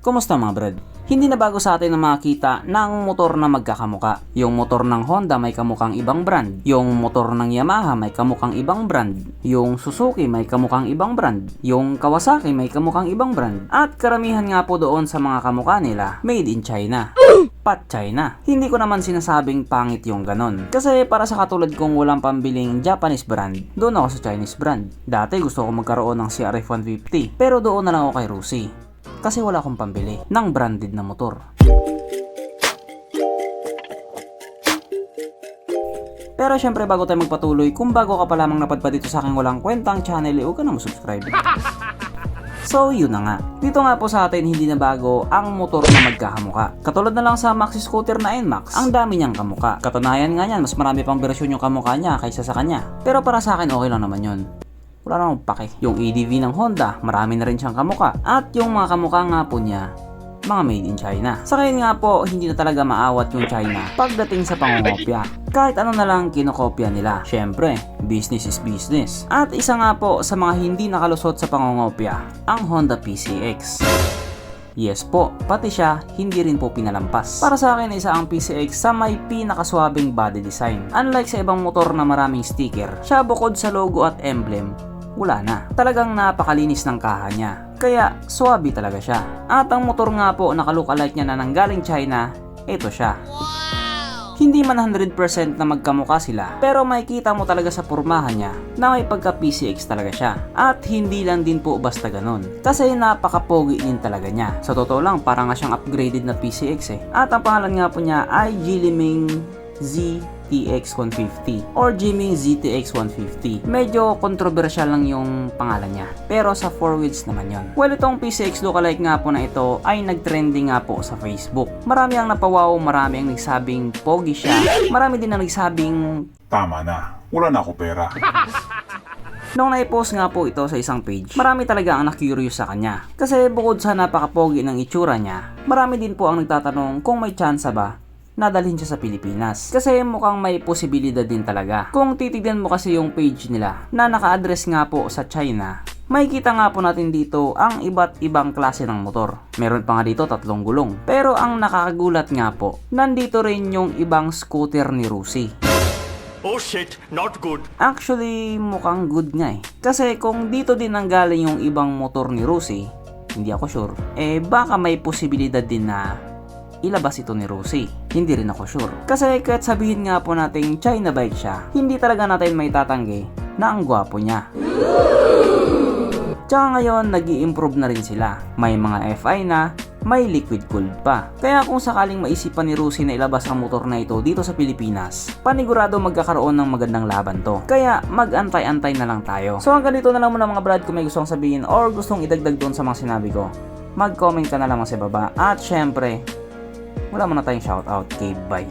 Kumusta mga brad? Hindi na bago sa atin na makita ng motor na magkakamuka. Yung motor ng Honda may kamukhang ibang brand. Yung motor ng Yamaha may kamukhang ibang brand. Yung Suzuki may kamukhang ibang brand. Yung Kawasaki may kamukhang ibang brand. At karamihan nga po doon sa mga kamukha nila, made in China. Pat China. Hindi ko naman sinasabing pangit yung ganon. Kasi para sa katulad kong walang pambiling Japanese brand, doon ako sa Chinese brand. Dati gusto ko magkaroon ng CRF 150, pero doon na lang ako kay Rusi. Kasi wala akong pambili ng branded na motor. Pero syempre bago tayo magpatuloy, kung bago ka pa lamang napadpad dito sa aking walang kwentang channel, huwag ka na subscribe. So yun na nga. Dito nga po sa atin hindi na bago ang motor na magkakamuka. Katulad na lang sa Maxi Scooter na NMAX, ang dami niyang kamuka. Katunayan nga niyan, mas marami pang bersyon yung kamuka niya kaysa sa kanya. Pero para sa akin okay lang naman yun. Wala namang pake. Yung EDV ng Honda, marami na rin siyang kamuka. At yung mga kamuka nga po niya, mga made in China. Sa kanya nga po, hindi na talaga maawat yung China pagdating sa pangongopya. Kahit ano na lang kinokopya nila. Syempre, business is business. At isa nga po sa mga hindi nakalusot sa pangongopya, ang Honda PCX. Yes po, pati siya hindi rin po pinalampas. Para sa akin isa ang PCX sa may pinakaswabing body design. Unlike sa ibang motor na maraming sticker, siya bukod sa logo at emblem, wala na. Talagang napakalinis ng kaha niya. Kaya swabe talaga siya. At ang motor nga po na ka-look-alike niya na nanggaling China, ito siya. Hindi man 100% na magkamukha sila, pero makikita mo talaga sa pormahan niya na may pagka PCX talaga siya. At hindi lang din po basta ganun, kasi napaka-pogi din talaga niya. Sa totoo lang, parang nga siyang upgraded na PCX eh. At ang pangalan nga po niya ay Jiliming ZTX 150 or Jiming ZTX 150. Medyo kontrobersyal lang yung pangalan niya, pero sa 4 wheels naman yon. Well, itong PCX lookalike nga po na ito ay nagtrending nga po sa Facebook. Marami ang napawaw, marami ang nagsabing pogi siya, marami din ang nagsabing tama na, wala na ako pera. Nung naipost nga po ito sa isang page, marami talaga ang na-curious sa kanya. Kasi bukod sa napaka-pogi ng itsura niya, marami din po ang nagtatanong kung may tsansa ba nadalhin siya sa Pilipinas. Kasi mukhang may posibilidad din talaga. Kung titignan mo kasi yung page nila na naka-address nga po sa China, makikita nga po natin dito ang iba't ibang klase ng motor. Meron pa nga dito 3 gulong. Pero ang nakakagulat nga po, nandito rin yung ibang scooter ni Rusi. Oh shit, not good. Actually, mukhang good nga eh. Kasi kung dito din nanggaling yung ibang motor ni Rusi, hindi ako sure, baka may posibilidad din na ilabas ito ni Rusi. Hindi rin ako sure. Kasi kahit sabihin nga po nating China bike siya, hindi talaga natin may tatanggi na ang gwapo niya. Tsaka ngayon, nag-i-improve na rin sila. May mga FI na, may liquid cooled pa. Kaya kung sakaling maisipan ni Rusi na ilabas ang motor na ito dito sa Pilipinas, panigurado magkakaroon ng magandang laban to. Kaya mag-antay-antay na lang tayo. So hanggang dito na lang muna mga brad, kung may gustong sabihin or gustong idagdag doon sa mga sinabi ko, mag-comment ka na lang sa baba. At syempre, wala muna tayong shoutout. Okay, bye.